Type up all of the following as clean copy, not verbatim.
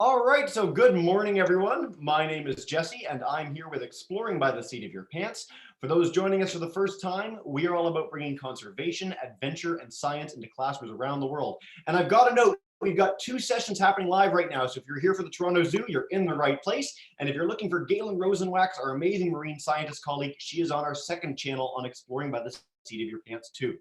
All right, so good morning, everyone. My name is Jesse, and I'm here with Exploring by the Seat of Your Pants. For those joining us for the first time, we are all about bringing conservation, adventure, and science into classrooms around the world. And I've got to note, we've got two sessions happening live right now. So if you're here for the Toronto Zoo, you're in the right place. And if you're looking for Galen Rosenwax, our amazing marine scientist colleague, she is on our second channel on Exploring by the Seat of Your Pants too.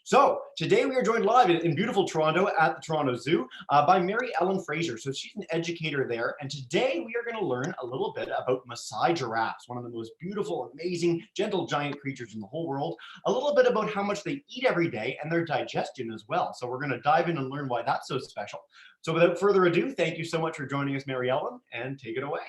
So today we are joined live in beautiful Toronto at the Toronto Zoo by Mary Ellen Fraser. So she's an educator there. And today we are going to learn a little bit about Masai giraffes, one of the most beautiful, amazing, gentle giant creatures in the whole world. A little bit about how much they eat every day and their digestion as well. So we're going to dive in and learn why that's so special. So without further ado, thank you so much for joining us, Mary Ellen, and take it away.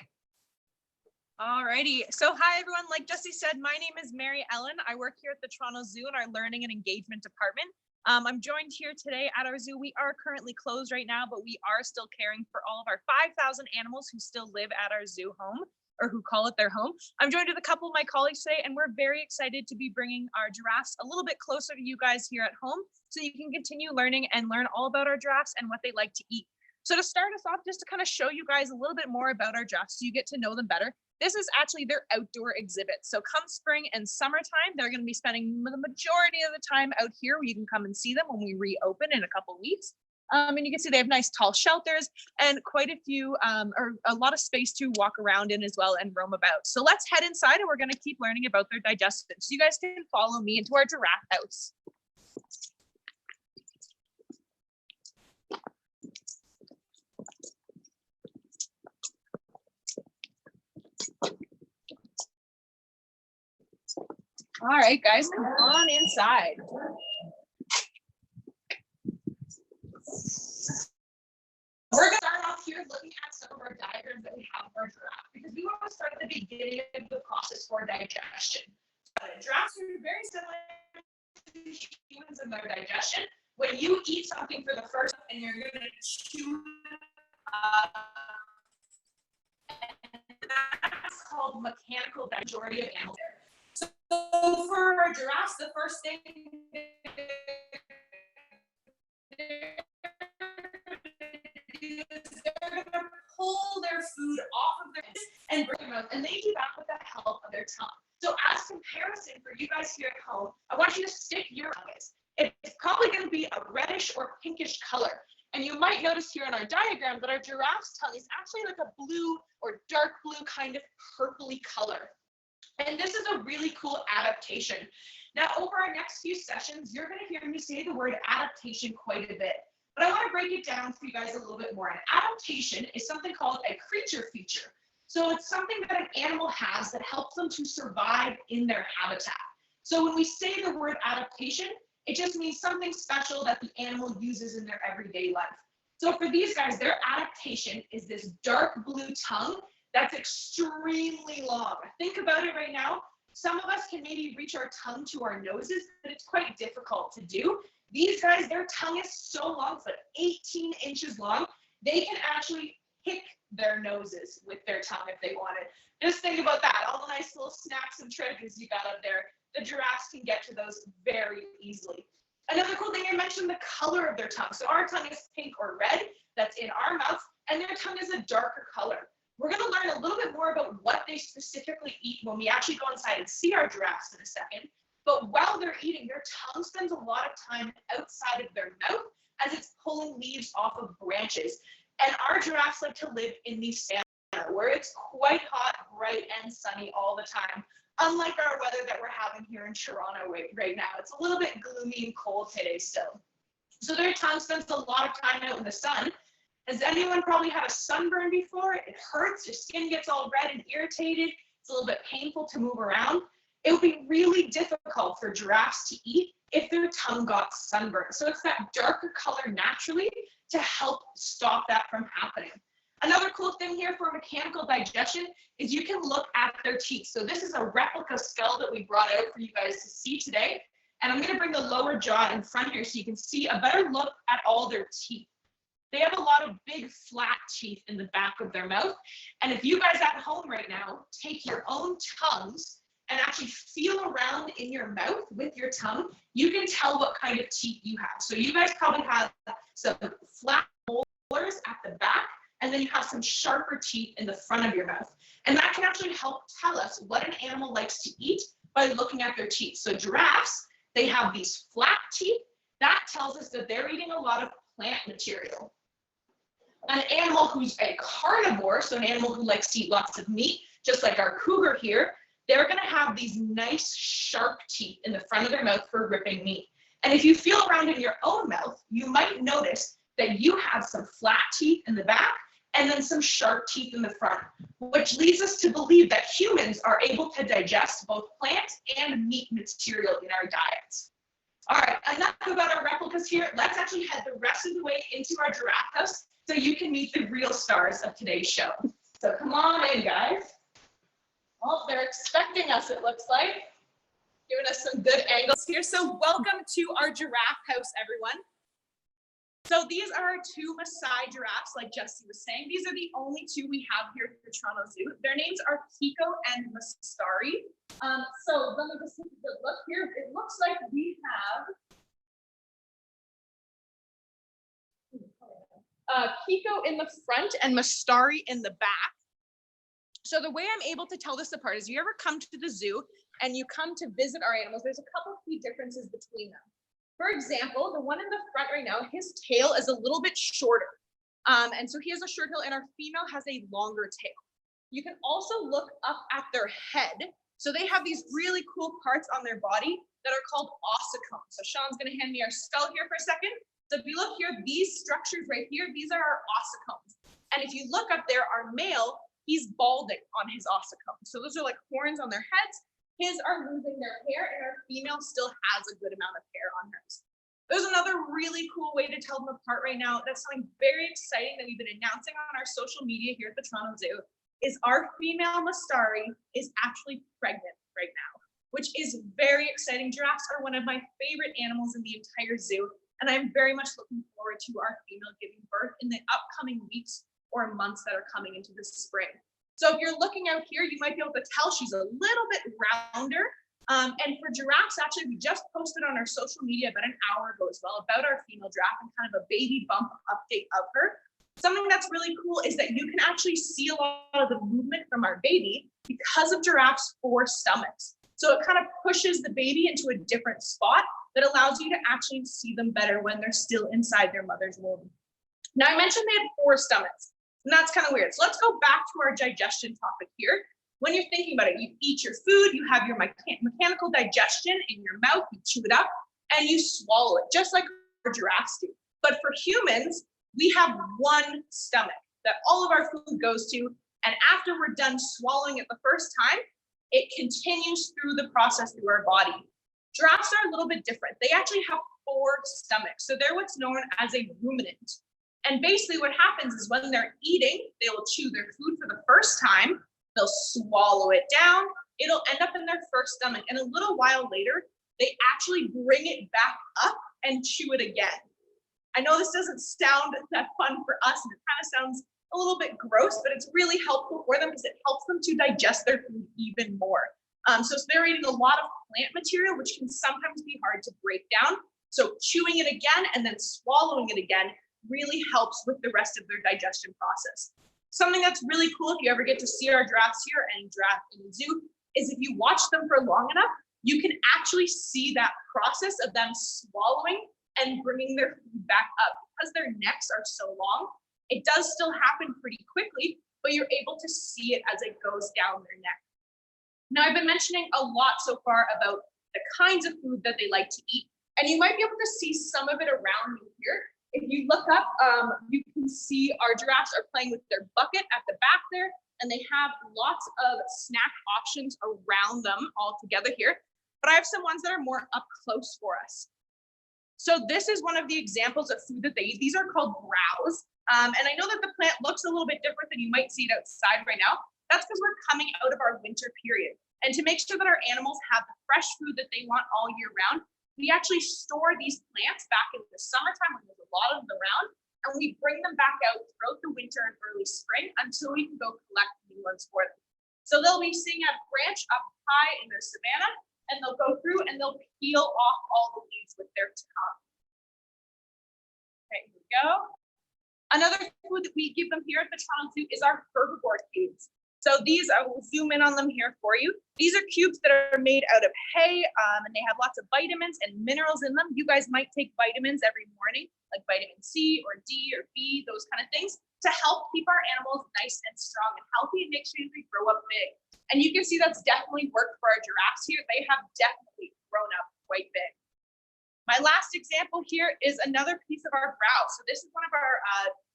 Alrighty, so hi everyone. Like Jesse said, my name is Mary Ellen. I work here at the Toronto Zoo in our Learning and Engagement Department. I'm joined here today at our zoo. We are currently closed right now, but we are still caring for all of our 5,000 animals who still live at our zoo home, or who call it their home. I'm joined with a couple of my colleagues today, and we're very excited to be bringing our giraffes a little bit closer to you guys here at home, so you can continue learning and learn all about our giraffes and what they like to eat. So to start us off, just to kind of show you guys a little bit more about our giraffes so you get to know them better, this is actually their outdoor exhibit. So come spring and summertime, they're going to be spending the majority of the time out here where you can come and see them when we reopen in a couple of weeks. And you can see they have nice tall shelters and quite a few, or a lot of space to walk around in as well and roam about. So let's head inside and we're going to keep learning about their digestion. So you guys can follow me into our giraffe house. All right, guys, come on inside. We're going to start off here looking at some of our diagrams that we have for a giraffe, because we want to start at the beginning of the process for digestion. Giraffes are very similar to humans in their digestion. When you eat something for the first time and you're going to chew and that's called mechanical digestion. Majority of animals. So for our giraffes, the first thing they're going to pull their food off of their heads and bring them out, and they do that with the help of their tongue. So as comparison for you guys here at home, I want you to stick your tongue. It's probably going to be a reddish or pinkish color. And you might notice here on our diagram that our giraffe's tongue is actually like a blue or dark blue kind of purpley color. And this is a really cool adaptation. Now, over our next few sessions, you're going to hear me say the word adaptation quite a bit. But I want to break it down for you guys a little bit more. An adaptation is something called a creature feature. So it's something that an animal has that helps them to survive in their habitat. So when we say the word adaptation, it just means something special that the animal uses in their everyday life. So for these guys, their adaptation is this dark blue tongue that's extremely long. Think about it right now. Some of us can maybe reach our tongue to our noses, but it's quite difficult to do. These guys, their tongue is so long, it's like 18 inches long. They can actually pick their noses with their tongue if they wanted. Just think about that, all the nice little snacks and treasures you got up there. The giraffes can get to those very easily. Another cool thing, I mentioned the color of their tongue. So our tongue is pink or red, that's in our mouth, and their tongue is a darker color. We're going to learn a little bit more about what they specifically eat when we actually go inside and see our giraffes in a second. But while they're eating, their tongue spends a lot of time outside of their mouth as it's pulling leaves off of branches. And our giraffes like to live in the savanna, where it's quite hot, bright, and sunny all the time. Unlike our weather that we're having here in Toronto right now. It's a little bit gloomy and cold today still. So their tongue spends a lot of time out in the sun. Has anyone probably had a sunburn before? It hurts, your skin gets all red and irritated. It's a little bit painful to move around. It would be really difficult for giraffes to eat if their tongue got sunburned. So it's that darker color naturally to help stop that from happening. Another cool thing here for mechanical digestion is you can look at their teeth. So this is a replica skull that we brought out for you guys to see today. And I'm going to bring the lower jaw in front here so you can see a better look at all their teeth. They have a lot of big flat teeth in the back of their mouth. And if you guys at home right now take your own tongues and actually feel around in your mouth with your tongue, you can tell what kind of teeth you have. So you guys probably have some flat molars at the back and then you have some sharper teeth in the front of your mouth. And that can actually help tell us what an animal likes to eat by looking at their teeth. So giraffes, they have these flat teeth. That tells us that they're eating a lot of plant material. An animal who's a carnivore, so an animal who likes to eat lots of meat, just like our cougar here, they're going to have these nice sharp teeth in the front of their mouth for ripping meat. And if you feel around in your own mouth, you might notice that you have some flat teeth in the back and then some sharp teeth in the front, which leads us to believe that humans are able to digest both plant and meat material in our diets. All right, enough about our replicas here. Let's actually head the rest of the way into our giraffe house so you can meet the real stars of today's show. So come on in, guys. Well, they're expecting us, it looks like. Giving us some good angles here. So welcome to our giraffe house, everyone. So these are our two Masai giraffes, like Jesse was saying. These are the only two we have here at the Toronto Zoo. Their names are Kiko and Masai. So let me just take a good look here. It looks like we have Kiko in the front and Masai in the back. So the way I'm able to tell this apart is, if you ever come to the zoo and you come to visit our animals, there's a couple key differences between them. For example, the one in the front right now, his tail is a little bit shorter. And so he has a short tail, and our female has a longer tail. You can also look up at their head. So they have these really cool parts on their body that are called ossicones. So Sean's gonna hand me our skull here for a second. So if you look here, these structures right here, these are our ossicones. And if you look up there, our male, he's balding on his ossicones. So those are like horns on their heads. His are losing their hair, and our female still has a good amount of hair on hers. There's another really cool way to tell them apart right now. That's something very exciting that we've been announcing on our social media here at the Toronto Zoo, is our female Masai is actually pregnant right now, which is very exciting. Giraffes are one of my favorite animals in the entire zoo, and I'm very much looking forward to our female giving birth in the upcoming weeks or months that are coming into the spring. So if you're looking out here, you might be able to tell she's a little bit rounder. And for giraffes, actually, we just posted on our social media about an hour ago as well about our female giraffe and kind of a baby bump update of her. Something that's really cool is that you can actually see a lot of the movement from our baby because of giraffes' four stomachs. So it kind of pushes the baby into a different spot that allows you to actually see them better when they're still inside their mother's womb. Now, I mentioned they had four stomachs. And that's kind of weird. So let's go back to our digestion topic here. When you're thinking about it, you eat your food, you have your mechanical digestion in your mouth, you chew it up, and you swallow it, just like our giraffes do. But for humans, we have one stomach that all of our food goes to. And after we're done swallowing it the first time, it continues through the process through our body. Giraffes are a little bit different. They actually have four stomachs. So they're what's known as a ruminant. And basically what happens is when they're eating, they will chew their food for the first time, they'll swallow it down, it'll end up in their first stomach. And a little while later, they actually bring it back up and chew it again. I know this doesn't sound that fun for us, and it kind of sounds a little bit gross, but it's really helpful for them because it helps them to digest their food even more. So they're eating a lot of plant material, which can sometimes be hard to break down. So chewing it again and then swallowing it again really helps with the rest of their digestion process. Something that's really cool if you ever get to see our giraffes here and giraffe in the zoo is if you watch them for long enough, you can actually see that process of them swallowing and bringing their food back up. Because their necks are so long, it does still happen pretty quickly, but you're able to see it as it goes down their neck. Now, I've been mentioning a lot so far about the kinds of food that they like to eat, and you might be able to see some of it around me here. If you look up, you can see our giraffes are playing with their bucket at the back there, and they have lots of snack options around them all together here. But I have some ones that are more up close for us. So this is one of the examples of food that they eat. These are called browse. And I know that the plant looks a little bit different than you might see it outside right now. That's because we're coming out of our winter period. And to make sure that our animals have the fresh food that they want all year round, we actually store these plants back in the summertime when there's a lot of them around, and we bring them back out throughout the winter and early spring until we can go collect new ones for them. So they'll be seeing a branch up high in their savanna, and they'll go through and they'll peel off all the leaves with their tongue. Okay, here we go. Another food that we give them here at the Toronto Zoo is our herbivore cubes. So these, I will zoom in on them here for you. These are cubes that are made out of hay, and they have lots of vitamins and minerals in them. You guys might take vitamins every morning, like vitamin C or D or B, those kind of things, to help keep our animals nice and strong and healthy and make sure they grow up big. And you can see that's definitely worked for our giraffes here. They have definitely grown up quite big. My last example here is another piece of our browse. So this is one of our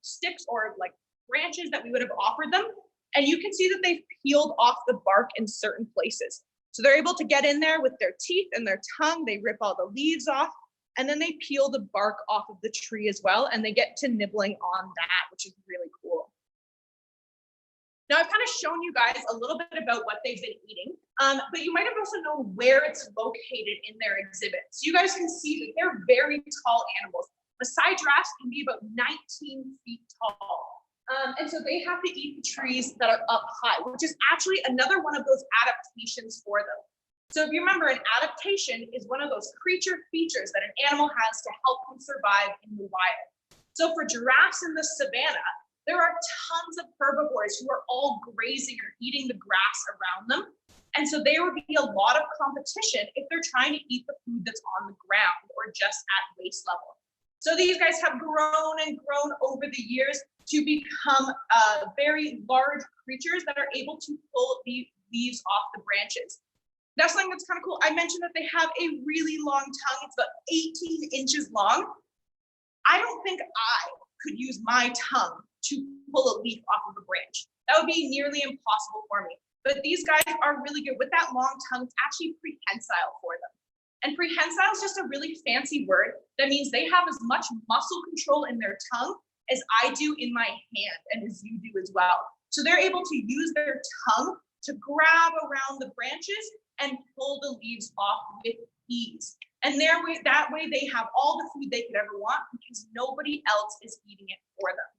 sticks or like branches that we would have offered them. And you can see that they've peeled off the bark in certain places. So they're able to get in there with their teeth and their tongue. They rip all the leaves off, and then they peel the bark off of the tree as well. And they get to nibbling on that, which is really cool. Now I've kind of shown you guys a little bit about what they've been eating, but you might have also known where it's located in their exhibit. So you guys can see that they're very tall animals. Masai giraffes can be about 19 feet tall. And so they have to eat the trees that are up high, which is actually another one of those adaptations for them. So if you remember, an adaptation is one of those creature features that an animal has to help them survive in the wild. So for giraffes in the savannah, there are tons of herbivores who are all grazing or eating the grass around them. And so there would be a lot of competition if they're trying to eat the food that's on the ground or just at waist level. So these guys have grown and grown over the years to become very large creatures that are able to pull the leaves off the branches. That's something that's kind of cool. I mentioned that they have a really long tongue. It's about 18 inches long. I don't think I could use my tongue to pull a leaf off of a branch. That would be nearly impossible for me. But these guys are really good. With that long tongue, it's actually prehensile for them. And prehensile is just a really fancy word that means they have as much muscle control in their tongue as I do in my hand and as you do as well. So they're able to use their tongue to grab around the branches and pull the leaves off with ease. And that way they have all the food they could ever want because nobody else is eating it for them.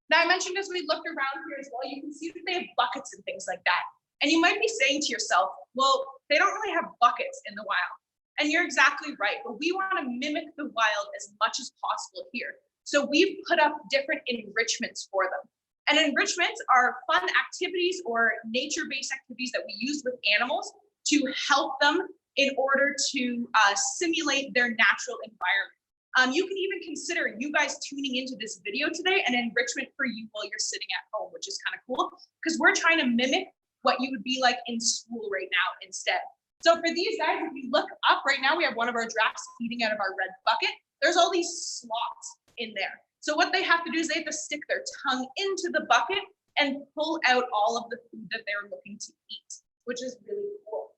Now I mentioned as we looked around here as well, you can see that they have buckets and things like that. And you might be saying to yourself, well, they don't really have buckets in the wild. And you're exactly right, but we want to mimic the wild as much as possible here. So we've put up different enrichments for them. And enrichments are fun activities or nature-based activities that we use with animals to help them in order to simulate their natural environment. You can even consider you guys tuning into this video today an enrichment for you while you're sitting at home, which is kind of cool because we're trying to mimic what you would be like in school right now instead. So for these guys, if you look up right now, we have one of our giraffes eating out of our red bucket. There's all these slots in there. So what they have to do is they have to stick their tongue into the bucket and pull out all of the food that they're looking to eat, which is really cool.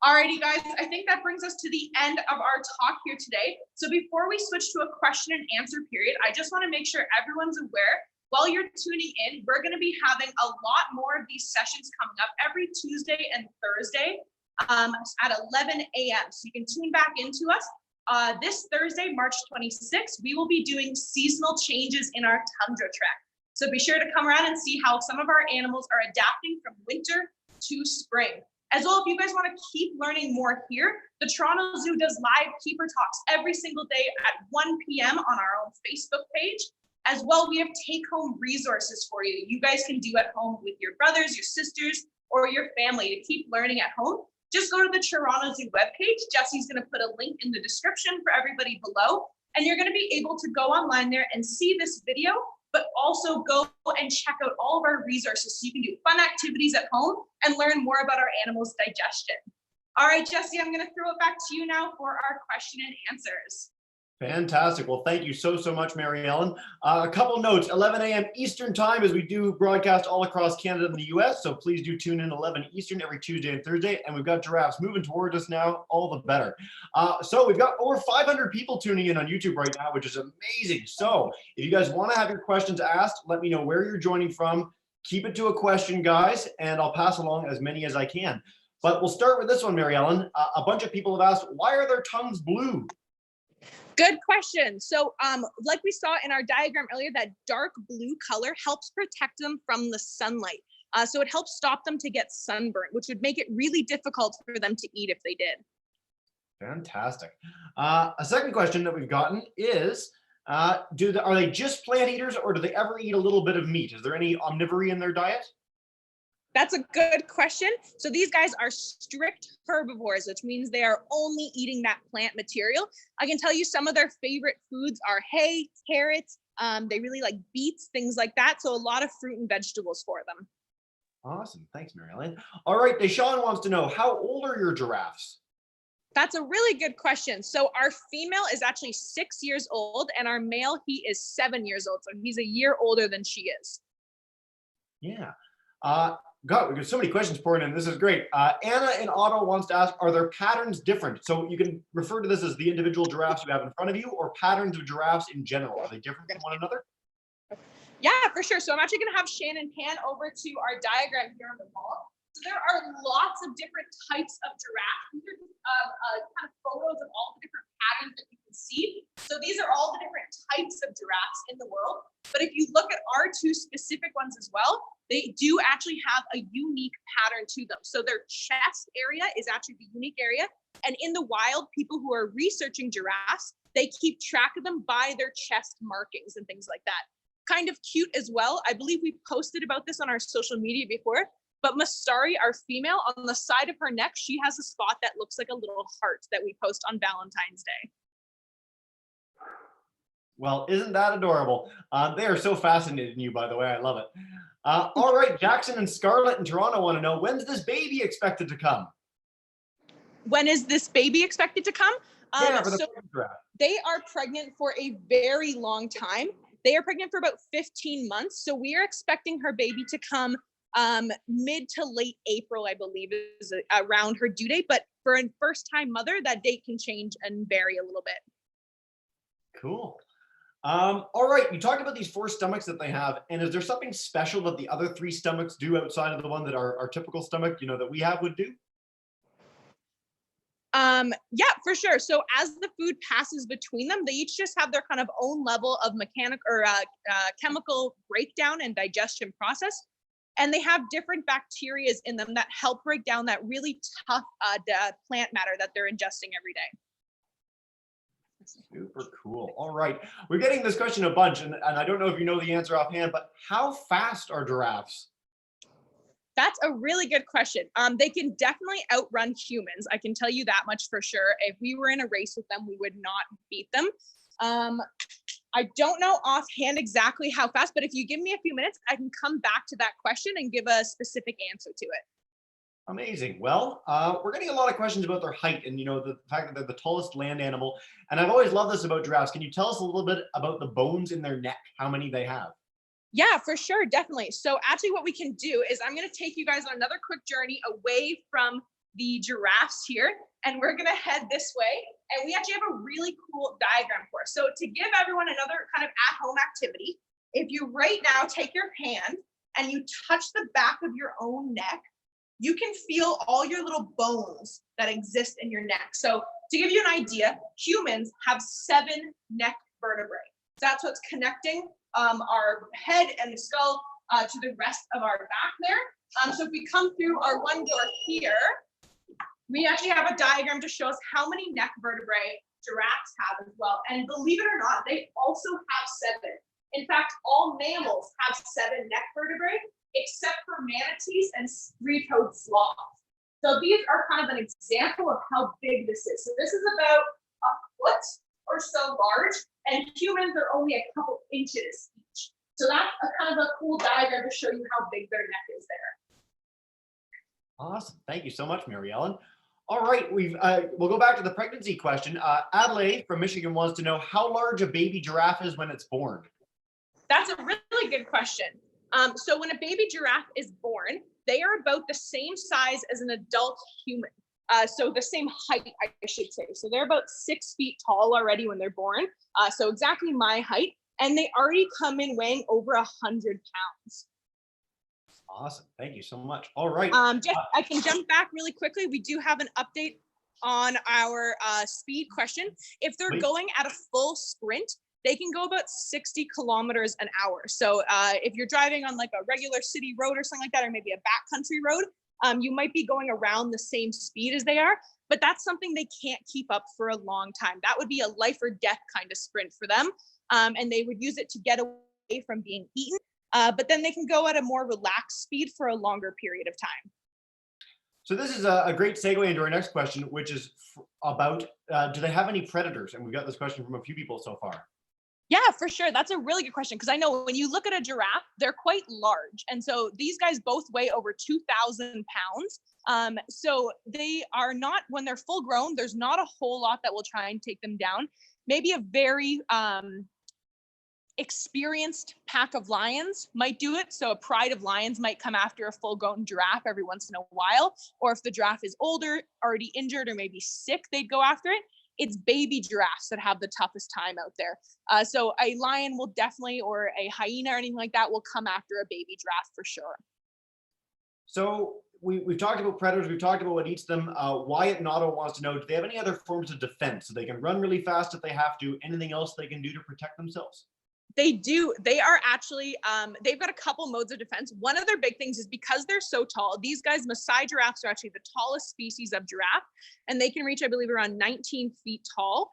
Alrighty, guys, I think that brings us to the end of our talk here today. So before we switch to a question and answer period, I just want to make sure everyone's aware while you're tuning in, we're going to be having a lot more of these sessions coming up every Tuesday and Thursday at 11 a.m. So you can tune back into us. This Thursday, March 26th, we will be doing seasonal changes in our tundra track. So be sure to come around and see how some of our animals are adapting from winter to spring. As well, if you guys want to keep learning more here, the Toronto Zoo does live keeper talks every single day at 1 p.m. on our own Facebook page. As well, we have take-home resources for you that you guys can do at home with your brothers, your sisters, or your family to keep learning at home. Just go to the Toronto Zoo webpage. Jesse's going to put a link in the description for everybody below, and you're going to be able to go online there and see this video, but also go and check out all of our resources so you can do fun activities at home and learn more about our animals' digestion. All right, Jesse, I'm going to throw it back to you now for our question and answers. Fantastic. Well, thank you so much, Mary Ellen. A couple notes, 11 a.m. Eastern time as we do broadcast all across Canada and the US. So please do tune in 11 Eastern every Tuesday and Thursday. And we've got giraffes moving towards us now, all the better. So we've got over 500 people tuning in on YouTube right now, which is amazing. So if you guys want to have your questions asked, let me know where you're joining from. Keep it to a question, guys, and I'll pass along as many as I can. But we'll start with this one, Mary Ellen. A bunch of people have asked, why are their tongues blue? Good question. So like we saw in our diagram earlier, that dark blue color helps protect them from the sunlight. So it helps stop them to get sunburned, which would make it really difficult for them to eat if they did. Fantastic. A second question that we've gotten is, Are they just plant eaters, or do they ever eat a little bit of meat? Is there any omnivory in their diet? That's a good question. So these guys are strict herbivores, which means they are only eating that plant material. I can tell you some of their favorite foods are hay, carrots. They really like beets, things like that. So a lot of fruit and vegetables for them. Awesome. Thanks, Mary Ellen. All right, Deshaun wants to know, how old are your giraffes? That's a really good question. So our female is actually 6 years old, and our male, he is 7 years old. So he's a year older than she is. Yeah. God, we've got so many questions pouring in. This is great. Anna in Ottawa wants to ask, are their patterns different? So you can refer to this as the individual giraffes you have in front of you, or patterns of giraffes in general. Are they different from one another? Yeah, for sure. So I'm actually going to have Shannon pan over to our diagram here on the wall. So there are lots of different types of giraffes. These are just kind of photos of all the different patterns that you can see. So these are all the different types of giraffes in the world. But if you look at our two specific ones as well, they do actually have a unique pattern to them. So their chest area is actually the unique area. And in the wild, people who are researching giraffes, they keep track of them by their chest markings and things like that. Kind of cute as well. I believe we posted about this on our social media before, but Masai, our female, on the side of her neck, she has a spot that looks like a little heart that we post on Valentine's Day. Well, isn't that adorable? They are so fascinated in you, by the way. I love it. All right, Jackson and Scarlett in Toronto want to know, when's this baby expected to come? When is this baby expected to come? Yeah, for the giraffe. They are pregnant for a very long time. They are pregnant for about 15 months. So we are expecting her baby to come mid to late April, I believe, is around her due date. But for a first-time mother, that date can change and vary a little bit. Cool. All right, you talked about these 4 stomachs that they have, and is there something special that the other 3 stomachs do outside of the one that our typical stomach, that we have, would do? Yeah, for sure. So as the food passes between them, they each just have their kind of own level of mechanical or chemical breakdown and digestion process. And they have different bacteria in them that help break down that really tough plant matter that they're ingesting every day. Super cool. All right. We're getting this question a bunch, and I don't know if you know the answer offhand, but how fast are giraffes? That's a really good question. They can definitely outrun humans. I can tell you that much for sure. If we were in a race with them, we would not beat them. I don't know offhand exactly how fast, but if you give me a few minutes, I can come back to that question and give a specific answer to it. Amazing. Well, we're getting a lot of questions about their height and, the fact that they're the tallest land animal. And I've always loved this about giraffes. Can you tell us a little bit about the bones in their neck, how many they have? Yeah, for sure. Definitely. So actually what we can do is I'm going to take you guys on another quick journey away from the giraffes here, and we're going to head this way. And we actually have a really cool diagram for us. So to give everyone another kind of at-home activity, if you right now take your hand and you touch the back of your own neck, you can feel all your little bones that exist in your neck. So to give you an idea, humans have 7 neck vertebrae. That's what's connecting our head and the skull to the rest of our back there. So if we come through our one door here, we actually have a diagram to show us how many neck vertebrae giraffes have as well. And believe it or not, they also have 7. In fact, all mammals have 7 neck vertebrae, except for manatees and 3-toed sloths. So these are kind of an example of how big this is. So this is about a foot or so large, and humans are only a couple inches each. So that's a kind of a cool diagram to show you how big their neck is there. Awesome. Thank you so much, Mary Ellen. All right, we'll go back to the pregnancy question. Adelaide from Michigan wants to know how large a baby giraffe is when it's born. That's a really good question. So when a baby giraffe is born, they are about the same size as an adult human. So the same height, I should say. So they're about 6 feet tall already when they're born. So exactly my height. And they already come in weighing over 100 pounds. Awesome. Thank you so much. All right. I can jump back really quickly. We do have an update on our speed question. If they're going at a full sprint, they can go about 60 kilometers an hour. So if you're driving on like a regular city road or something like that, or maybe a backcountry road, you might be going around the same speed as they are, but that's something they can't keep up for a long time. That would be a life or death kind of sprint for them. and they would use it to get away from being eaten. But then they can go at a more relaxed speed for a longer period of time. So this is a great segue into our next question, which is about, do they have any predators? And we've got this question from a few people so far. Yeah, for sure. That's a really good question, because I know when you look at a giraffe, they're quite large. And so these guys both weigh over 2,000 pounds. So they are not, when they're full grown, there's not a whole lot that will try and take them down. Maybe a very experienced pack of lions might do it. So a pride of lions might come after a full-grown giraffe every once in a while. Or if the giraffe is older, already injured, or maybe sick, they'd go after it. It's baby giraffes that have the toughest time out there. So a lion will definitely, or a hyena or anything like that, will come after a baby giraffe for sure. So we've talked about predators, we've talked about what eats them. Wyatt Notto wants to know, do they have any other forms of defense? So they can run really fast if they have to, anything else they can do to protect themselves? They do. They are actually, they've got a couple modes of defense. One of their big things is because they're so tall, these guys, Masai giraffes, are actually the tallest species of giraffe, and they can reach, I believe, around 19 feet tall.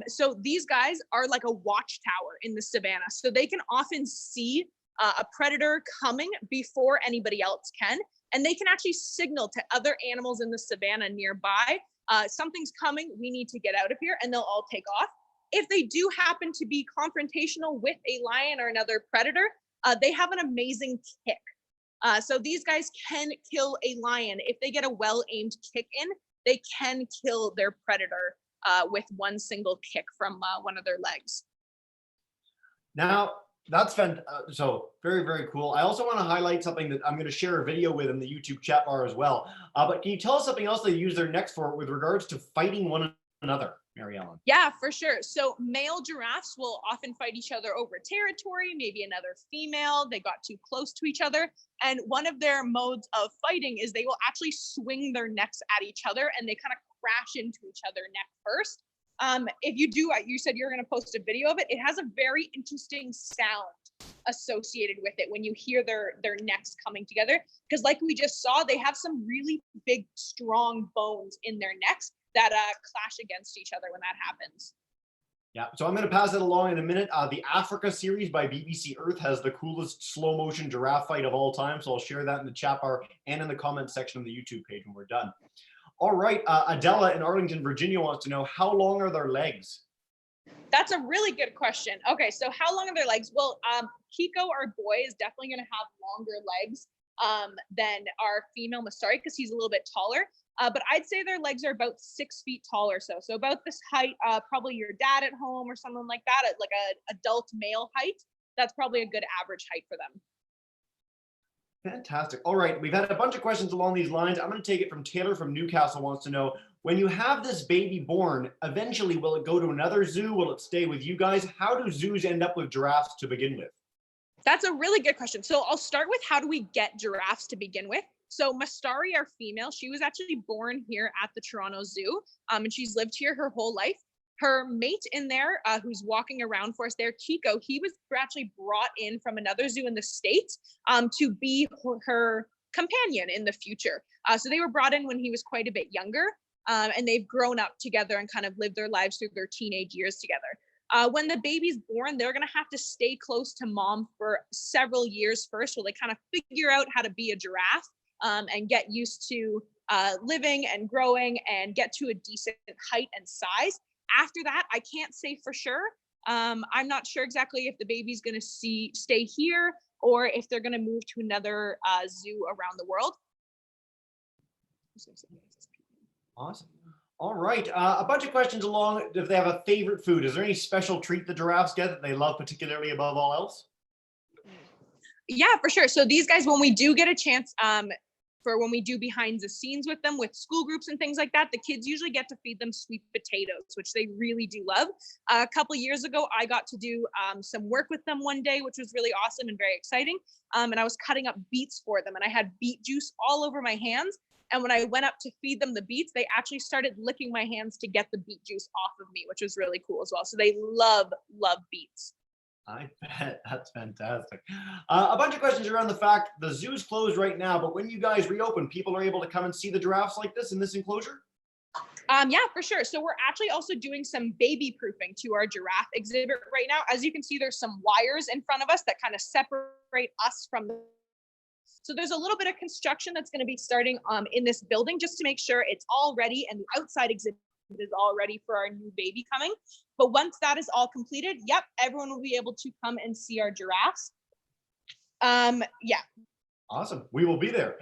So these guys are like a watchtower in the savannah. So they can often see a predator coming before anybody else can, and they can actually signal to other animals in the savannah nearby, something's coming, we need to get out of here, and they'll all take off. If they do happen to be confrontational with a lion or another predator, they have an amazing kick. So these guys can kill a lion. If they get a well-aimed kick in, they can kill their predator with one single kick from one of their legs. Now, that's so very, very cool. I also want to highlight something that I'm going to share a video with in the YouTube chat bar as well. But can you tell us something else they use their necks for with regards to fighting one another, Mary Ellen? Yeah, for sure. So male giraffes will often fight each other over territory, maybe another female, they got too close to each other. And one of their modes of fighting is they will actually swing their necks at each other, and they kind of crash into each other neck first. If you do, you said you're going to post a video of it. It has a very interesting sound associated with it when you hear their necks coming together. Because like we just saw, they have some really big, strong bones in their necks that clash against each other when that happens. Yeah, so I'm going to pass it along in a minute. The Africa series by BBC Earth has the coolest slow motion giraffe fight of all time. So I'll share that in the chat bar and in the comments section of the YouTube page when we're done. All right, Adela in Arlington, Virginia wants to know, how long are their legs? That's a really good question. Okay, so how long are their legs? Well, Kiko, our boy, is definitely going to have longer legs than our female Masai, because he's a little bit taller. But I'd say their legs are about 6 feet tall or so. So about this height, probably your dad at home or someone like that, at like an adult male height. That's probably a good average height for them. Fantastic. All right, we've had a bunch of questions along these lines. I'm going to take it from Taylor from Newcastle wants to know, when you have this baby born, eventually will it go to another zoo? Will it stay with you guys? How do zoos end up with giraffes to begin with? That's a really good question. So I'll start with, how do we get giraffes to begin with? So Mastari, our female, she was actually born here at the Toronto Zoo, and she's lived here her whole life. Her mate in there, who's walking around for us there, Kiko, he was actually brought in from another zoo in the States to be her companion in the future. So they were brought in when he was quite a bit younger, and they've grown up together and kind of lived their lives through their teenage years together. When the baby's born, they're going to have to stay close to mom for several years first, while they kind of figure out how to be a giraffe and get used to living and growing and get to a decent height and size. After that, I can't say for sure. I'm not sure exactly if the baby's going to stay here or if they're going to move to another zoo around the world. Awesome. All right, a bunch of questions along. If they have a favorite food, is there any special treat the giraffes get that they love particularly above all else? Yeah, for sure. So these guys, when we do get a chance, for when we do behind the scenes with them with school groups and things like that, the kids usually get to feed them sweet potatoes, which they really do love. A couple years ago, I got to do some work with them one day, which was really awesome and very exciting. And I was cutting up beets for them, and I had beet juice all over my hands. And when I went up to feed them the beets, they actually started licking my hands to get the beet juice off of me, which was really cool as well. So they love beets. I bet. That's fantastic. A bunch of questions around the fact the zoo's closed right now, but when you guys reopen, people are able to come and see the giraffes like this in this enclosure? Yeah, for sure. So we're actually also doing some baby proofing to our giraffe exhibit right now. As you can see, there's some wires in front of us that kind of separate us from the. So there's a little bit of construction that's going to be starting in this building just to make sure it's all ready and the outside exhibit is all ready for our new baby coming. But once that is all completed, yep, everyone will be able to come and see our giraffes. Yeah. Awesome. We will be there.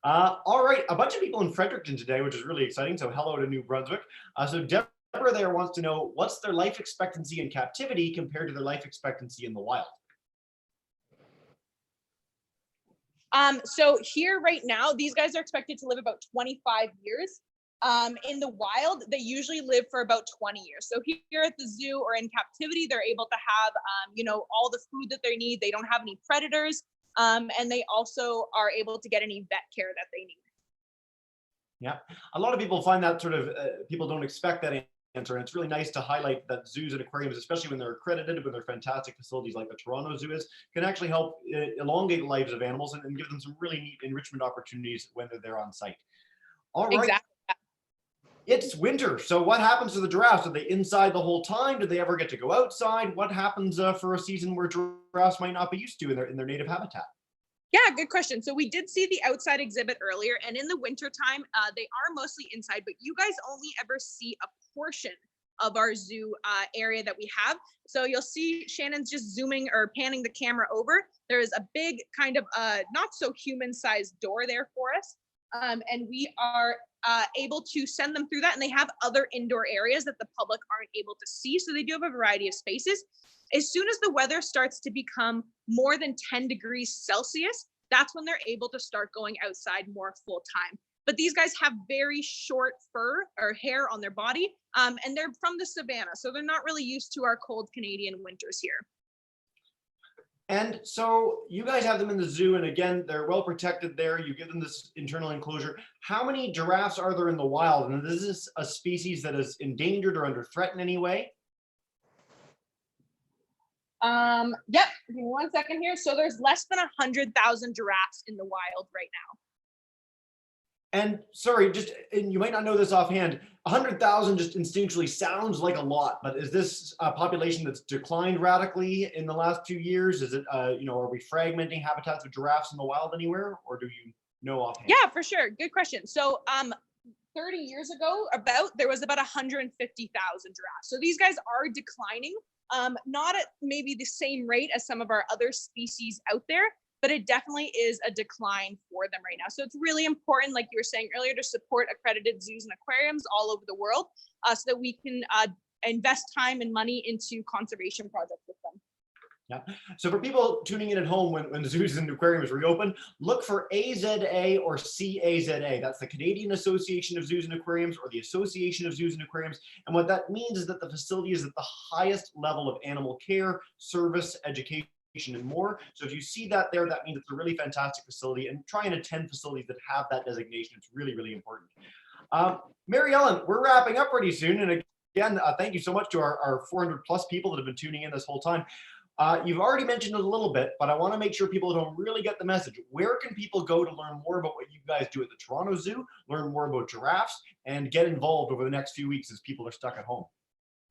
All right. A bunch of people in Fredericton today, which is really exciting. So hello to New Brunswick. So Deborah there wants to know what's their life expectancy in captivity compared to their life expectancy in the wild. So here right now, these guys are expected to live about 25 years. In the wild, they usually live for about 20 years. So here at the zoo or in captivity, they're able to have, all the food that they need. They don't have any predators. And they also are able to get any vet care that they need. Yeah, a lot of people find that sort of, people don't expect that answer. And it's really nice to highlight that zoos and aquariums, especially when they're accredited, when they're fantastic facilities like the Toronto Zoo is, can actually help elongate the lives of animals and give them some really neat enrichment opportunities when they're there on site. All right. Exactly. It's winter. So what happens to the giraffes? Are they inside the whole time? Do they ever get to go outside? What happens for a season where giraffes might not be used to in their native habitat? Yeah, good question. So we did see the outside exhibit earlier, and in the wintertime, they are mostly inside, but you guys only ever see a portion of our zoo area that we have. So you'll see Shannon's just zooming or panning the camera over. There's a big kind of not so human-sized door there for us. And we are able to send them through that, and they have other indoor areas that the public aren't able to see. So they do have a variety of spaces. As soon as the weather starts to become more than 10 degrees Celsius, that's when they're able to start going outside more full time. But these guys have very short fur or hair on their body, and they're from the savannah. So they're not really used to our cold Canadian winters here. And so you guys have them in the zoo, and again, they're well protected there. You give them this internal enclosure. How many giraffes are there in the wild? And is this a species that is endangered or under threat in any way? Yep. Give me 1 second here. So there's less than 100,000 giraffes in the wild right now. And sorry, and you might not know this offhand, 100,000 just instinctually sounds like a lot, but is this a population that's declined radically in the last few years? Is it, are we fragmenting habitats of giraffes in the wild anywhere, or do you know offhand? Yeah, for sure. Good question. So, 30 years ago, there was about 150,000 giraffes. So these guys are declining, not at maybe the same rate as some of our other species out there, but it definitely is a decline for them right now. So it's really important, like you were saying earlier, to support accredited zoos and aquariums all over the world so that we can invest time and money into conservation projects with them. Yeah. So for people tuning in at home, when the zoos and aquariums reopen, look for AZA or CAZA. That's the Canadian Association of Zoos and Aquariums, or the Association of Zoos and Aquariums. And what that means is that the facility is at the highest level of animal care, service, education, and more. So if you see that there, that means it's a really fantastic facility, and try and attend facilities that have that designation. It's really, really important. Mary Ellen, we're wrapping up pretty soon. And again, thank you so much to our 400 plus people that have been tuning in this whole time. You've already mentioned it a little bit, but I want to make sure people don't really get the message. Where can people go to learn more about what you guys do at the Toronto Zoo, learn more about giraffes, and get involved over the next few weeks as people are stuck at home?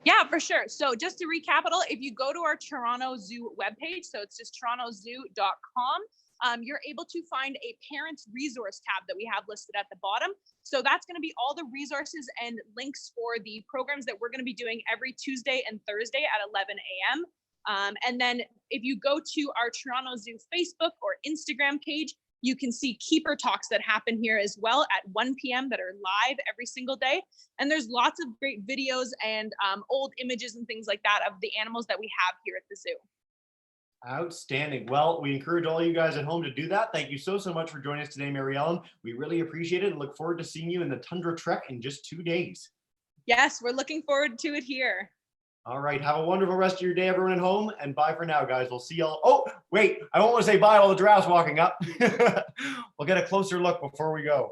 Yeah, for sure. So just to recap it all, if you go to our Toronto Zoo webpage, so it's just torontozoo.com, you're able to find a parent resource tab that we have listed at the bottom. So that's going to be all the resources and links for the programs that we're going to be doing every Tuesday and Thursday at 11 a.m. And then if you go to our Toronto Zoo Facebook or Instagram page, you can see keeper talks that happen here as well at 1 p.m. that are live every single day. And there's lots of great videos and old images and things like that of the animals that we have here at the zoo. Outstanding. Well, we encourage all you guys at home to do that. Thank you so much for joining us today, Mary Ellen. We really appreciate it and look forward to seeing you in the Tundra Trek in just 2 days. Yes, we're looking forward to it here. All right. Have a wonderful rest of your day, everyone at home. And bye for now, guys. We'll see y'all. Oh, wait. I don't want to say bye all the giraffes walking up. We'll get a closer look before we go.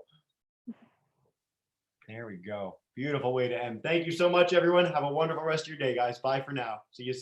There we go. Beautiful way to end. Thank you so much, everyone. Have a wonderful rest of your day, guys. Bye for now. See you soon.